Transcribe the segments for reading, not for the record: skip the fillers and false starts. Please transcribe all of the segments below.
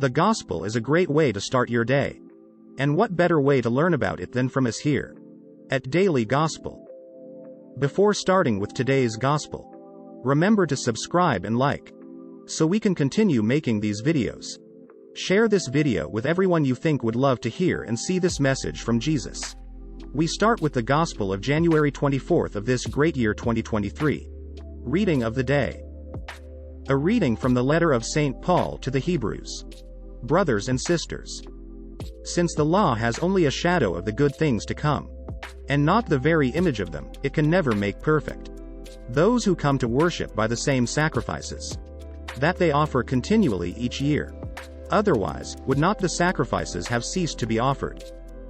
The gospel is a great way to start your day. And what better way to learn about it than from us here at Daily Gospel? Before starting with today's gospel, remember to subscribe and like, so we can continue making these videos. Share this video with everyone you think would love to hear and see this message from Jesus. We start with the Gospel of January 24th of this great year 2023. Reading of the day. A reading from the letter of St. Paul to the Hebrews. Brothers and sisters, since the law has only a shadow of the good things to come, and not the very image of them, it can never make perfect those who come to worship by the same sacrifices that they offer continually each year. Otherwise, would not the sacrifices have ceased to be offered,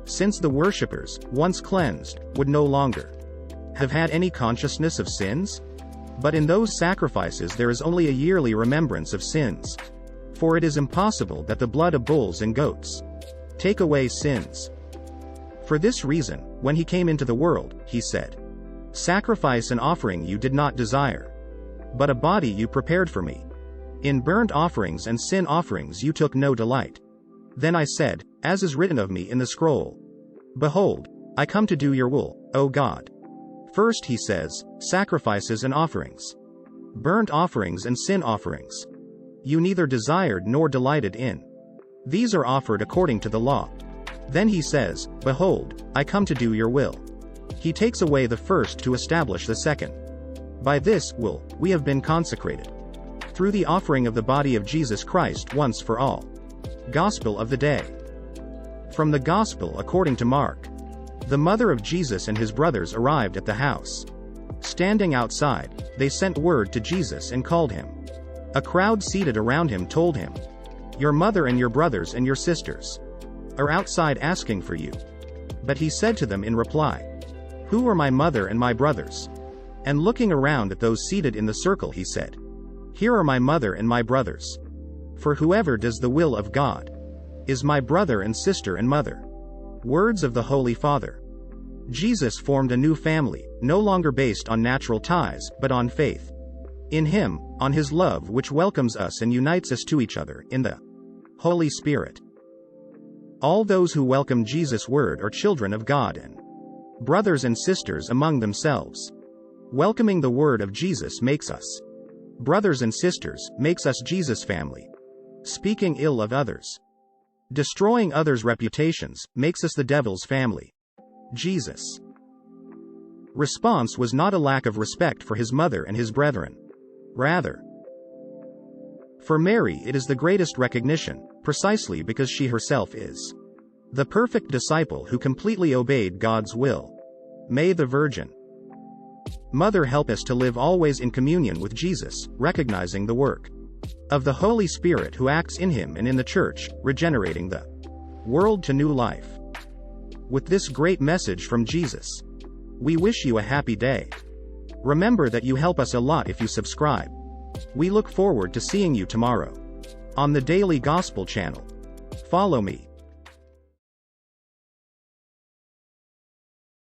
since the worshippers, once cleansed, would no longer have had any consciousness of sins? But in those sacrifices there is only a yearly remembrance of sins. For it is impossible that the blood of bulls and goats take away sins. For this reason, when he came into the world, he said, "Sacrifice and offering you did not desire, but a body you prepared for me. In burnt offerings and sin offerings you took no delight. Then I said, as is written of me in the scroll, Behold, I come to do your will, O God." First he says, sacrifices and offerings. Burnt offerings and sin offerings you neither desired nor delighted in. These are offered according to the law. Then he says, Behold, I come to do your will. He takes away the first to establish the second. By this will we have been consecrated, through the offering of the body of Jesus Christ once for all. Gospel of the day. From the Gospel according to Mark. The mother of Jesus and his brothers arrived at the house. Standing outside, they sent word to Jesus and called him. A crowd seated around him told him, "Your mother and your brothers and your sisters are outside asking for you." But he said to them in reply, "Who are my mother and my brothers?" And looking around at those seated in the circle he said, "Here are my mother and my brothers. For whoever does the will of God is my brother and sister and mother." Words of the Holy Father. Jesus formed a new family, no longer based on natural ties, but on faith in Him, on His love which welcomes us and unites us to each other in the Holy Spirit. All those who welcome Jesus' word are children of God and brothers and sisters among themselves. Welcoming the word of Jesus makes us brothers and sisters, makes us Jesus' family. Speaking ill of others, destroying others' reputations, makes us the devil's family. Jesus' response was not a lack of respect for his mother and his brethren. Rather, for Mary it is the greatest recognition, precisely because she herself is the perfect disciple who completely obeyed God's will. May the Virgin Mother help us to live always in communion with Jesus, recognizing the work of the Holy Spirit who acts in Him and in the Church, regenerating the world to new life. With this great message from Jesus, we wish you a happy day. Remember that you help us a lot if you subscribe. We look forward to seeing you tomorrow on the Daily Gospel channel. Follow me